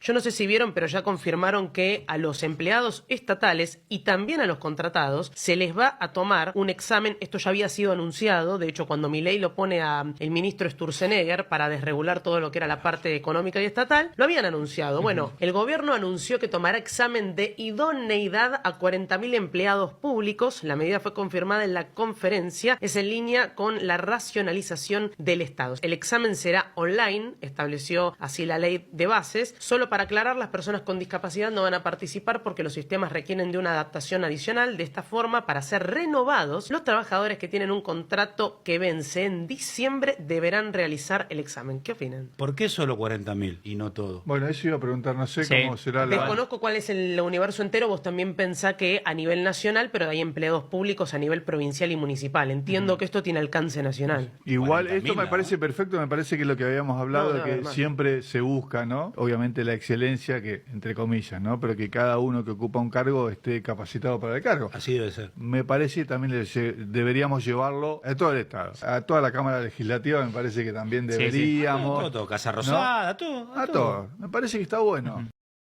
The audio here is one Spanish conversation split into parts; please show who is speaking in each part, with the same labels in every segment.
Speaker 1: Yo no sé si vieron, pero ya confirmaron que a los empleados estatales y también a los contratados se les va a tomar un examen. Esto ya había sido anunciado. De hecho, cuando Milei lo pone a el ministro Sturzenegger para desregular todo lo que era la parte económica y estatal, lo habían anunciado. Bueno, el gobierno anunció que tomará examen de idoneidad a 40.000 empleados públicos. La medida fue confirmada en la conferencia. Es en línea con la racionalización del Estado. El examen será online, estableció así la ley de bases. Solo para aclarar, las personas con discapacidad no van a participar porque los sistemas requieren de una adaptación adicional. De esta forma, para ser renovados, los trabajadores que tienen un contrato que vence en diciembre deberán realizar el examen. ¿Qué opinan?
Speaker 2: ¿Por qué solo 40.000 y no todo?
Speaker 3: Bueno, eso iba a preguntar, no sé cómo será la...
Speaker 1: Desconozco cuál es el universo entero. Vos también pensás que a nivel nacional, pero hay empleados públicos a nivel provincial y municipal. Entiendo que esto tiene alcance nacional.
Speaker 3: Igual,
Speaker 2: 40.000,
Speaker 3: esto me parece perfecto, me parece que lo que habíamos hablado, de que
Speaker 1: además.
Speaker 3: siempre se busca, ¿no? Obviamente la excelencia, que entre comillas, ¿no? Pero que cada uno que ocupa un cargo esté capacitado para el cargo.
Speaker 2: Así debe ser.
Speaker 3: Me parece que también deberíamos llevarlo a todo el Estado, a toda la Cámara Legislativa, me parece que también deberíamos.
Speaker 2: Todo, Casa Rosada, todo.
Speaker 3: A todo. Me parece que está bueno.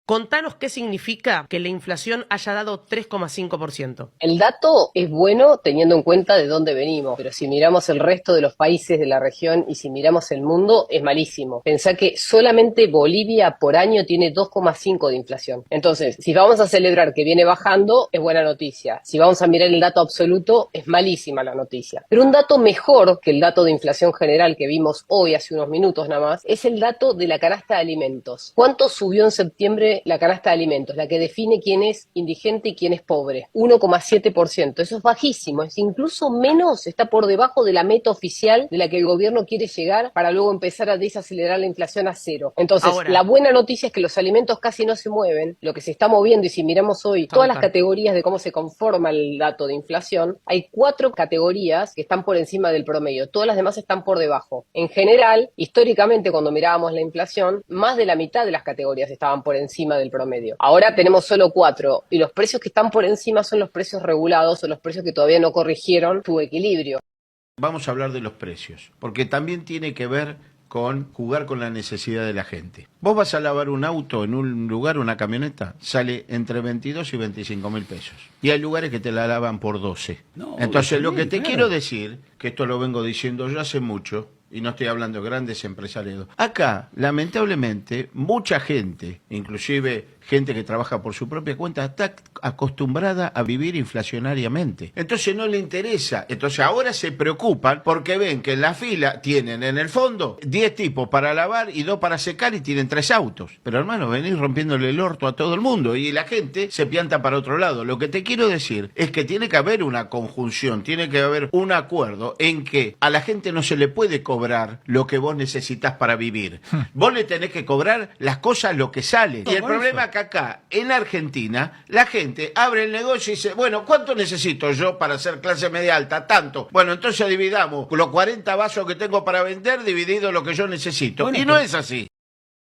Speaker 1: Contanos qué significa que la inflación haya dado 3,5%.
Speaker 4: El dato es bueno teniendo en cuenta de dónde venimos, pero si miramos el resto de los países de la región y si miramos el mundo, es malísimo. Pensá que solamente Bolivia por año tiene 2,5 de inflación. Entonces, si vamos a celebrar que viene bajando, es buena noticia. Si vamos a mirar el dato absoluto, es malísima la noticia. Pero un dato mejor que el dato de inflación general que vimos hoy, hace unos minutos nada más, es el dato de la canasta de alimentos. ¿Cuánto subió en septiembre la canasta de alimentos, la que define quién es indigente y quién es pobre? 1,7%. Eso es bajísimo, es incluso menos, está por debajo de la meta oficial de la que el gobierno quiere llegar para luego empezar a desacelerar la inflación a cero. Entonces,
Speaker 1: Ahora,
Speaker 4: la buena noticia es que los alimentos casi no se mueven. Lo que se está moviendo, y si miramos hoy todas las categorías de cómo se conforma el dato de inflación, hay 4 categorías que están por encima del promedio. Todas las demás están por debajo. En general, históricamente, cuando mirábamos la inflación, más de la mitad de las categorías estaban por encima del promedio. Ahora tenemos solo 4 y los precios que están por encima son los precios regulados o los precios que todavía no corrigieron su equilibrio.
Speaker 5: Vamos a hablar de los precios, porque también tiene que ver con jugar con la necesidad de la gente. Vos vas a lavar un auto en un lugar, una camioneta, sale entre 22 y 25.000 pesos. Y hay lugares que te la lavan por 12.
Speaker 2: No,
Speaker 5: Entonces, lo que te
Speaker 2: claro.
Speaker 5: quiero decir, que esto lo vengo diciendo yo hace mucho, y no estoy hablando de grandes empresarios. Acá, lamentablemente, mucha gente, inclusive gente que trabaja por su propia cuenta, está acostumbrada a vivir inflacionariamente. Entonces no le interesa. Entonces ahora se preocupan porque ven que en la fila tienen en el fondo 10 tipos para lavar y 2 para secar y tienen 3 autos. Pero hermano, venís rompiéndole el orto a todo el mundo y la gente se pianta para otro lado. Lo que te quiero decir es que tiene que haber una conjunción, tiene que haber un acuerdo en que a la gente no se le puede cobrar lo que vos necesitas para vivir. Vos le tenés que cobrar las cosas lo que sale. Y el problema que acá, en Argentina, la gente abre el negocio y dice, bueno, ¿cuánto necesito yo para ser clase media alta? Tanto. Bueno, entonces dividamos los 40 vasos que tengo para vender dividido lo que yo necesito.
Speaker 2: Bueno,
Speaker 5: y no es así.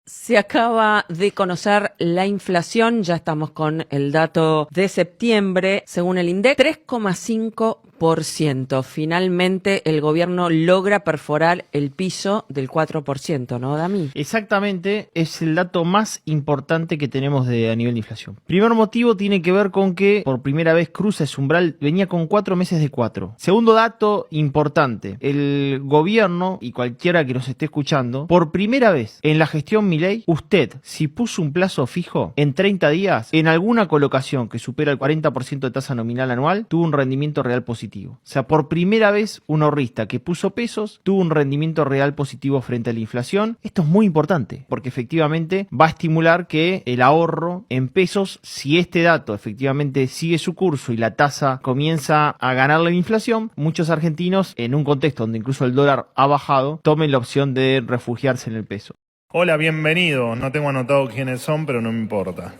Speaker 6: Se acaba de conocer la inflación, ya estamos con el dato de septiembre, según el INDEC, 3,5%. Finalmente el gobierno logra perforar el piso del 4%, ¿no, Dami?
Speaker 7: Exactamente, es el dato más importante que tenemos a nivel de inflación. Primer motivo tiene que ver con que por primera vez cruza ese umbral, venía con 4 meses de 4. Segundo dato importante, el gobierno y cualquiera que nos esté escuchando, por primera vez en la gestión Milei, usted, si puso un plazo fijo en 30 días, en alguna colocación que supera el 40% de tasa nominal anual, tuvo un rendimiento real positivo. O sea, por primera vez un ahorrista que puso pesos tuvo un rendimiento real positivo frente a la inflación. Esto es muy importante porque efectivamente va a estimular que el ahorro en pesos, si este dato efectivamente sigue su curso y la tasa comienza a ganar la inflación, muchos argentinos, en un contexto donde incluso el dólar ha bajado, tomen la opción de refugiarse en el peso.
Speaker 8: Hola, bienvenido. No tengo anotado quiénes son, pero no me importa.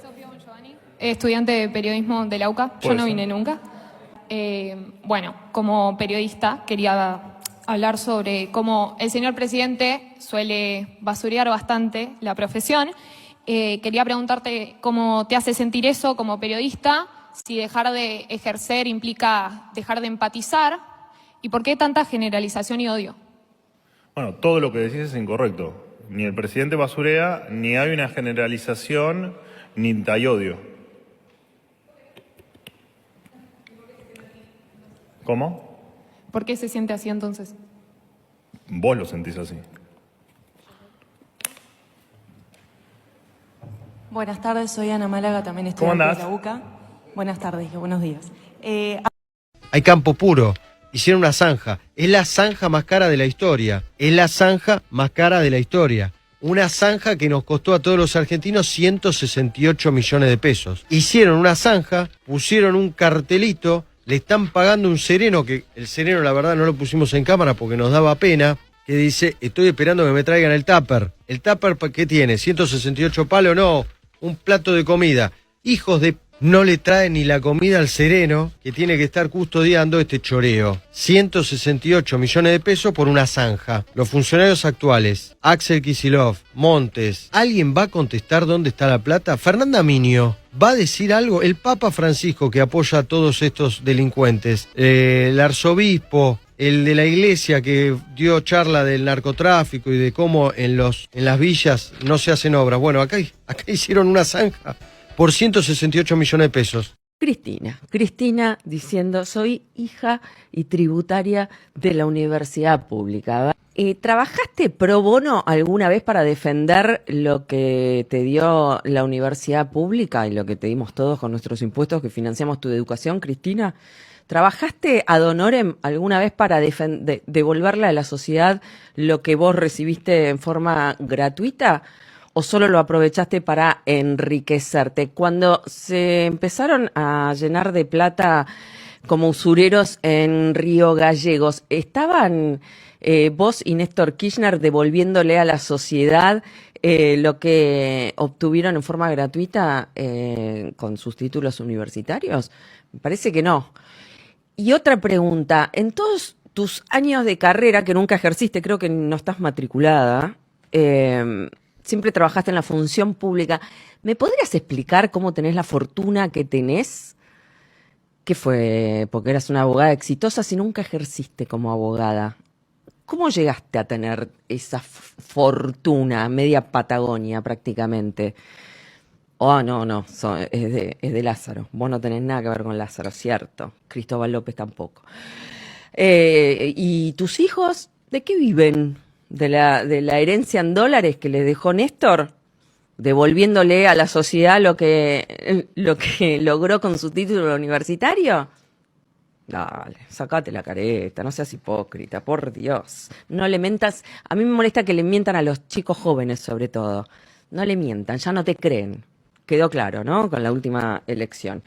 Speaker 9: Estudiante de periodismo de la UCA. Yo no vine nunca. Bueno, como periodista quería hablar sobre cómo el señor presidente suele basurear bastante la profesión. Quería preguntarte cómo te hace sentir eso como periodista, si dejar de ejercer implica dejar de empatizar y por qué tanta generalización y odio.
Speaker 8: Bueno, todo lo que decís es incorrecto. Ni el presidente basurea, ni hay una generalización, ni hay odio. ¿Cómo?
Speaker 9: ¿Por qué se siente así entonces?
Speaker 8: Vos lo sentís así.
Speaker 10: Buenas tardes, soy Ana Málaga, también estudiante de la UCA. Buenas tardes, buenos días.
Speaker 11: Hay campo puro. Hicieron una zanja. Es la zanja más cara de la historia. Es la zanja más cara de la historia. Una zanja que nos costó a todos los argentinos 168 millones de pesos. Hicieron una zanja, pusieron un cartelito, le están pagando un sereno, que el sereno la verdad no lo pusimos en cámara porque nos daba pena, que dice, estoy esperando que me traigan el tupper. ¿El tupper qué tiene? ¿168 palos? No, un plato de comida. Hijos de... No le traen ni la comida al sereno, que tiene que estar custodiando este choreo. 168 millones de pesos por una zanja. Los funcionarios actuales, Axel Kicillof, Montes, ¿alguien va a contestar dónde está la plata? Fernanda Miño, ¿va a decir algo? El Papa Francisco, que apoya a todos estos delincuentes, el arzobispo, el de la iglesia que dio charla del narcotráfico y de cómo en las villas no se hacen obras. Bueno, acá hicieron una zanja por 168 millones de pesos.
Speaker 6: Cristina diciendo, soy hija y tributaria de la universidad pública. ¿Trabajaste pro bono alguna vez para defender lo que te dio la universidad pública y lo que te dimos todos con nuestros impuestos que financiamos tu educación, Cristina? ¿Trabajaste ad honorem alguna vez para devolverle a la sociedad lo que vos recibiste en forma gratuita? ¿O solo lo aprovechaste para enriquecerte? Cuando se empezaron a llenar de plata como usureros en Río Gallegos, ¿estaban vos y Néstor Kirchner devolviéndole a la sociedad lo que obtuvieron en forma gratuita con sus títulos universitarios? Me parece que no. Y otra pregunta, en todos tus años de carrera, que nunca ejerciste, creo que no estás matriculada, siempre trabajaste en la función pública. ¿Me podrías explicar cómo tenés la fortuna que tenés? ¿Qué fue? Porque eras una abogada exitosa si nunca ejerciste como abogada. ¿Cómo llegaste a tener esa fortuna, media Patagonia prácticamente? Oh, no, es de Lázaro. Vos no tenés nada que ver con Lázaro, cierto. Cristóbal López tampoco. ¿Y tus hijos de qué viven? ¿De la herencia en dólares que le dejó Néstor? ¿Devolviéndole a la sociedad lo que logró con su título universitario? Dale, sacate la careta, no seas hipócrita, por Dios. No le mentas, a mí me molesta que le mientan a los chicos jóvenes sobre todo. No le mientan, ya no te creen. Quedó claro, ¿no? Con la última elección.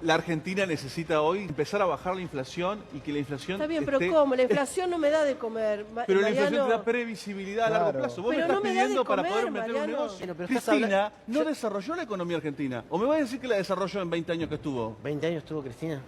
Speaker 12: La Argentina necesita hoy empezar a bajar la inflación y que la inflación
Speaker 13: Está bien, pero ¿cómo? La inflación no me da de comer.
Speaker 12: Pero la inflación te da previsibilidad a largo plazo. Vos me estás pidiendo para poder meter un negocio. Cristina no desarrolló la economía argentina. ¿O me vas a decir que la desarrolló en 20 años que estuvo?
Speaker 14: ¿20 años estuvo Cristina?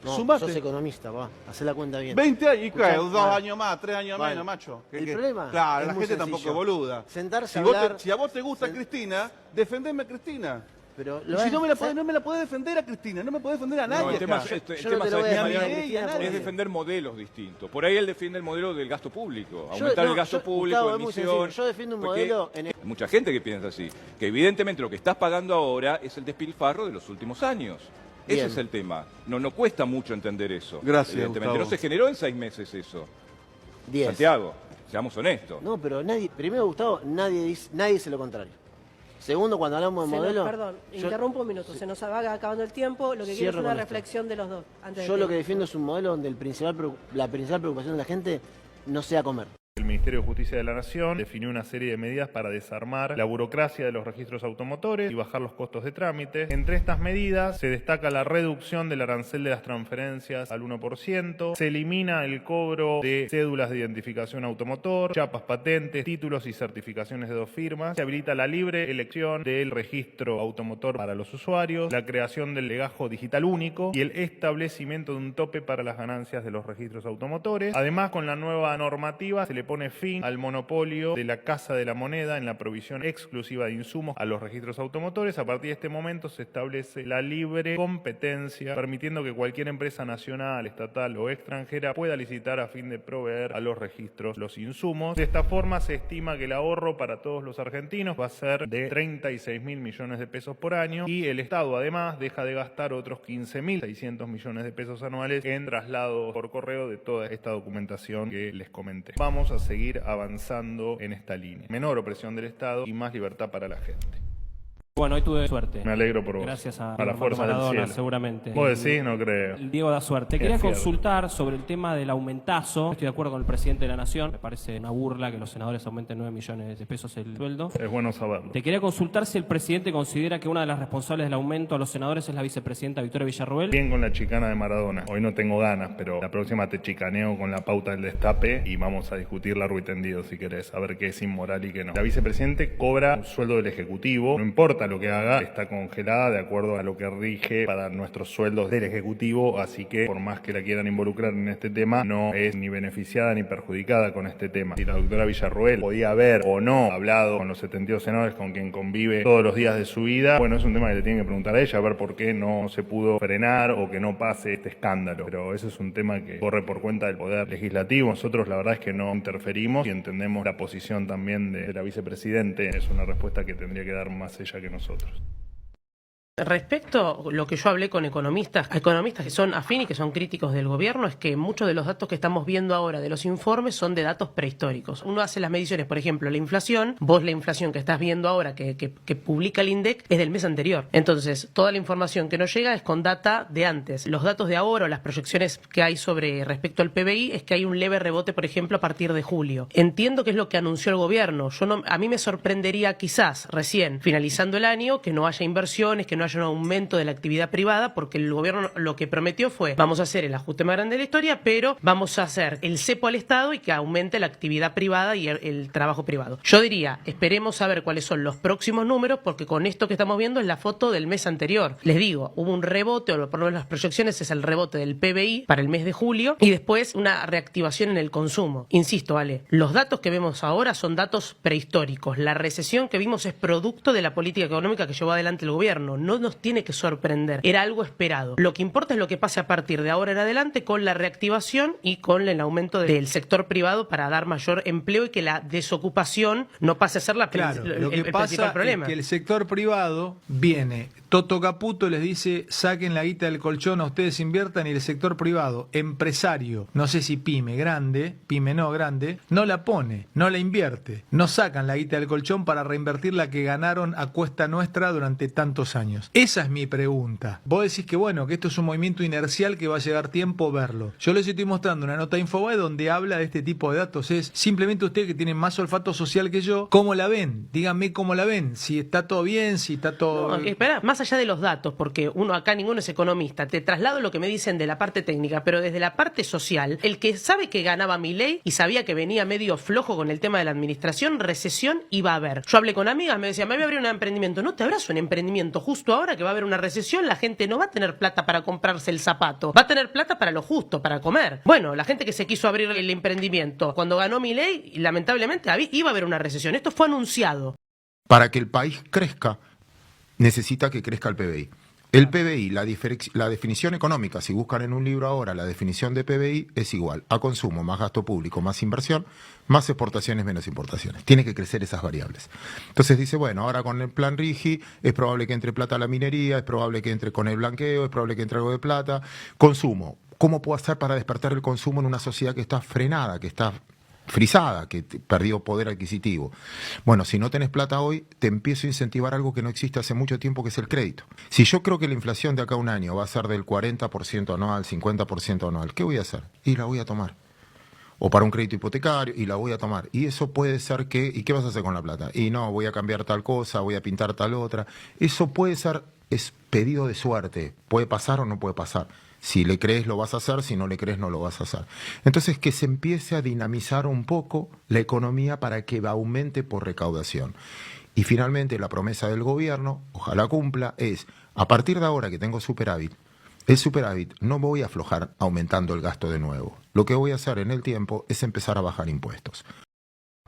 Speaker 14: No,
Speaker 12: Sumate.
Speaker 14: sos economista, va. Hacé la cuenta bien.
Speaker 12: 20 años, ¿y qué? 2 años más, 3 años menos, macho.
Speaker 14: El problema
Speaker 12: Claro,
Speaker 14: es
Speaker 12: la
Speaker 14: muy
Speaker 12: gente
Speaker 14: sencillo.
Speaker 12: tampoco es boluda.
Speaker 14: Sentarse a hablar...
Speaker 12: Si a vos te gusta Cristina, defendeme a Cristina.
Speaker 14: Pero
Speaker 12: y si no me la podés defender a Cristina, no me podés defender a nadie.
Speaker 15: No, el tema,
Speaker 12: acá.
Speaker 15: el tema
Speaker 14: te lo voy a
Speaker 15: ¿sabes,
Speaker 14: defender,
Speaker 15: Mariano?
Speaker 14: Cristina,
Speaker 15: Es defender modelos distintos. Por ahí él defiende el modelo del gasto público.
Speaker 14: Yo-
Speaker 15: Aumentar
Speaker 14: no,
Speaker 15: el gasto
Speaker 14: yo-
Speaker 15: público,
Speaker 14: Gustavo, es muy
Speaker 15: emisión.
Speaker 14: sencillo. Yo defiendo un
Speaker 15: porque
Speaker 14: modelo en
Speaker 15: Hay mucha gente que piensa así. Que evidentemente lo que estás pagando ahora es el despilfarro de los últimos años.
Speaker 14: Bien.
Speaker 15: Ese es el tema. No cuesta mucho entender eso.
Speaker 12: Gracias,
Speaker 15: Evidentemente
Speaker 12: Gustavo.
Speaker 15: no se generó en 6 meses eso.
Speaker 14: 10.
Speaker 15: Santiago, seamos honestos.
Speaker 14: No, pero primero, Gustavo, nadie dice lo contrario. Segundo, cuando hablamos de modelo...
Speaker 13: Perdón, interrumpo un minuto, se nos va acabando el tiempo, lo que quiero es
Speaker 14: Cierro
Speaker 13: una
Speaker 14: con esto.
Speaker 13: reflexión de los dos. Antes
Speaker 14: Yo
Speaker 13: de
Speaker 14: lo que defiendo es un modelo donde la principal preocupación de la gente no sea comer.
Speaker 8: El Ministerio de Justicia de la Nación definió una serie de medidas para desarmar la burocracia de los registros automotores y bajar los costos de trámite. Entre estas medidas se destaca la reducción del arancel de las transferencias al 1%, se elimina el cobro de cédulas de identificación automotor, chapas, patentes, títulos y certificaciones de 2 firmas, se habilita la libre elección del registro automotor para los usuarios, la creación del legajo digital único y el establecimiento de un tope para las ganancias de los registros automotores. Además, con la nueva normativa se le pone pone fin al monopolio de la Casa de la Moneda en la provisión exclusiva de insumos a los registros automotores. A partir de este momento se establece la libre competencia, permitiendo que cualquier empresa nacional, estatal o extranjera pueda licitar a fin de proveer a los registros los insumos. De esta forma se estima que el ahorro para todos los argentinos va a ser de 36.000 millones de pesos por año y el Estado además deja de gastar otros 15.600 millones de pesos anuales en traslado por correo de toda esta documentación que les comenté. Vamos a seguir avanzando en esta línea. Menor opresión del Estado y más libertad para la gente.
Speaker 16: Bueno, hoy tuve suerte.
Speaker 8: Me alegro por vos.
Speaker 16: Gracias a
Speaker 8: la fuerza
Speaker 16: Maradona,
Speaker 8: del cielo.
Speaker 16: seguramente.
Speaker 8: ¿Vos decís? No creo.
Speaker 16: Diego da suerte. Te quería consultar sobre el tema del aumentazo. Estoy de acuerdo con el presidente de la Nación. Me parece una burla que los senadores aumenten 9 millones de pesos el sueldo.
Speaker 8: Es bueno saberlo.
Speaker 16: Te quería consultar si el presidente considera que una de las responsables del aumento a los senadores es la vicepresidenta Victoria Villarruel.
Speaker 8: Bien con la chicana de Maradona. Hoy no tengo ganas, pero la próxima te chicaneo con la pauta del destape y vamos a discutir largo y tendido si querés, a ver qué es inmoral y qué no. La vicepresidente cobra un sueldo del Ejecutivo. No importa lo que haga, está congelada de acuerdo a lo que rige para nuestros sueldos del Ejecutivo, así que por más que la quieran involucrar en este tema, no es ni beneficiada ni perjudicada con este tema. Si la doctora Villarruel podía haber o no hablado con los 72 senadores con quien convive todos los días de su vida, bueno, es un tema que le tienen que preguntar a ella, a ver por qué no se pudo frenar o que no pase este escándalo. Pero ese es un tema que corre por cuenta del Poder Legislativo. Nosotros la verdad es que no interferimos y entendemos la posición también de la vicepresidente. Es una respuesta que tendría que dar más ella que nosotros.
Speaker 1: Respecto a lo que yo hablé con economistas que son afín y que son críticos del gobierno, es que muchos de los datos que estamos viendo ahora de los informes son de datos prehistóricos. Uno hace las mediciones, por ejemplo, la inflación, vos la inflación que estás viendo ahora, que publica el INDEC, es del mes anterior. Entonces, toda la información que nos llega es con data de antes. Los datos de ahora, o las proyecciones que hay sobre respecto al PBI, es que hay un leve rebote, por ejemplo, a partir de julio. Entiendo que es lo que anunció el gobierno. A mí me sorprendería quizás, recién, finalizando el año, que no haya inversiones, que no haya un aumento de la actividad privada, porque el gobierno lo que prometió fue: vamos a hacer el ajuste más grande de la historia, pero vamos a hacer el cepo al Estado y que aumente la actividad privada y el trabajo privado. Yo diría, esperemos a ver cuáles son los próximos números, porque con esto que estamos viendo es la foto del mes anterior. Les digo, hubo un rebote, o por lo menos las proyecciones es el rebote del PBI para el mes de julio, y después una reactivación en el consumo. Insisto, Ale, los datos que vemos ahora son datos prehistóricos. La recesión que vimos es producto de la política económica que llevó adelante el gobierno. No nos tiene que sorprender. Era algo esperado. Lo que importa es lo que pase a partir de ahora en adelante con la reactivación y con el aumento del sector privado para dar mayor empleo y que la desocupación no pase a ser el principal problema.
Speaker 17: Es que el sector privado viene, Toto Caputo les dice: saquen la guita del colchón, a ustedes inviertan, y el sector privado, empresario, no sé si pyme, grande, pyme no, grande, no la pone, no la invierte, no sacan la guita del colchón para reinvertir la que ganaron a cuesta nuestra durante tantos años. Esa es mi pregunta. Vos decís que bueno, que esto es un movimiento inercial que va a llegar tiempo verlo. Yo les estoy mostrando una nota de Infobae donde habla de este tipo de datos. Es simplemente ustedes que tienen más olfato social que yo, ¿cómo la ven? Díganme cómo la ven, si está todo bien, si está todo...
Speaker 1: No, espera, más allá de los datos, porque uno acá ninguno es economista, te traslado lo que me dicen de la parte técnica, pero desde la parte social, el que sabe que ganaba Milei y sabía que venía medio flojo con el tema de la administración, recesión iba a haber. Yo hablé con amigas, me decían: me voy a abrir un emprendimiento. No te abras un emprendimiento justo ahora que va a haber una recesión, la gente no va a tener plata para comprarse el zapato, va a tener plata para lo justo, para comer. Bueno, la gente que se quiso abrir el emprendimiento, cuando ganó Milei, lamentablemente iba a haber una recesión. Esto fue anunciado.
Speaker 18: Para que el país crezca, necesita que crezca el PBI. El PBI, la definición económica, si buscan en un libro ahora, la definición de PBI es igual a consumo más gasto público más inversión, más exportaciones menos importaciones. Tiene que crecer esas variables. Entonces dice, bueno, ahora con el plan RIGI es probable que entre plata a la minería, es probable que entre con el blanqueo, es probable que entre algo de plata. Consumo. ¿Cómo puedo hacer para despertar el consumo en una sociedad que está frenada, que está frisada, que perdió poder adquisitivo? Bueno, si no tenés plata hoy, te empiezo a incentivar algo que no existe hace mucho tiempo, que es el crédito. Si yo creo que la inflación de acá a un año va a ser del 40% anual, 50% anual, ¿qué voy a hacer? Y la voy a tomar. O para un crédito hipotecario, y la voy a tomar. Y eso puede ser que... ¿Y qué vas a hacer con la plata? Y no, voy a cambiar tal cosa, voy a pintar tal otra. Eso puede ser... es pedido de suerte. Puede pasar o no puede pasar. Si le crees lo vas a hacer, si no le crees no lo vas a hacer. Entonces que se empiece a dinamizar un poco la economía para que aumente por recaudación. Y finalmente la promesa del gobierno, ojalá cumpla, es a partir de ahora que tengo superávit, el superávit no voy a aflojar aumentando el gasto de nuevo. Lo que voy a hacer en el tiempo es empezar a bajar impuestos.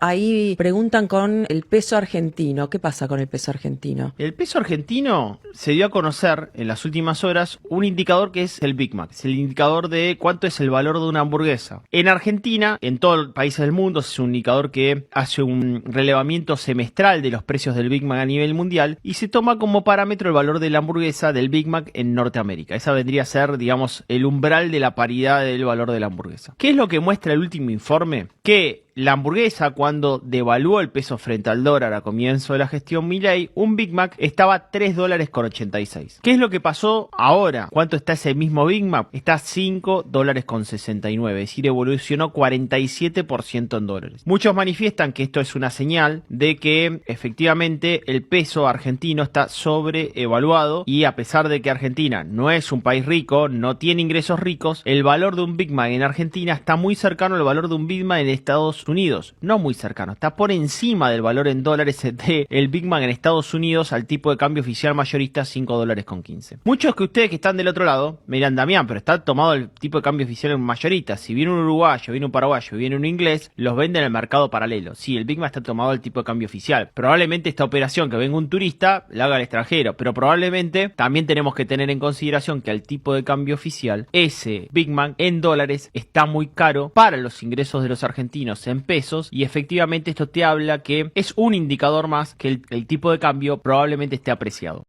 Speaker 6: Ahí preguntan con el peso argentino. ¿Qué pasa con el peso argentino?
Speaker 7: El peso argentino se dio a conocer en las últimas horas un indicador que es el Big Mac. Es el indicador de cuánto es el valor de una hamburguesa. En Argentina, en todos los países del mundo, es un indicador que hace un relevamiento semestral de los precios del Big Mac a nivel mundial y se toma como parámetro el valor de la hamburguesa del Big Mac en Norteamérica. Esa vendría a ser, digamos, el umbral de la paridad del valor de la hamburguesa. ¿Qué es lo que muestra el último informe? Que la hamburguesa, cuando devaluó el peso frente al dólar a comienzo de la gestión Milei, un Big Mac estaba $3.86. ¿Qué es lo que pasó ahora? ¿Cuánto está ese mismo Big Mac? Está $5.69, es decir, evolucionó 47% en dólares. Muchos manifiestan que esto es una señal de que efectivamente el peso argentino está sobreevaluado y a pesar de que Argentina no es un país rico, no tiene ingresos ricos, el valor de un Big Mac en Argentina está muy cercano al valor de un Big Mac en Estados Unidos, no muy cercano, está por encima del valor en dólares de el Big Mac en Estados Unidos al tipo de cambio oficial mayorista $5.15. Muchos que ustedes que están del otro lado me dirán, Damián, pero está tomado el tipo de cambio oficial mayorista. Si viene un uruguayo, viene un paraguayo, viene un inglés, los venden en el mercado paralelo. Sí, el Big Mac está tomado al tipo de cambio oficial. Probablemente esta operación que venga un turista la haga el extranjero, pero probablemente también tenemos que tener en consideración que al tipo de cambio oficial ese Big Mac en dólares está muy caro para los ingresos de los argentinos en pesos y efectivamente esto te habla que es un indicador más que el tipo de cambio probablemente esté apreciado.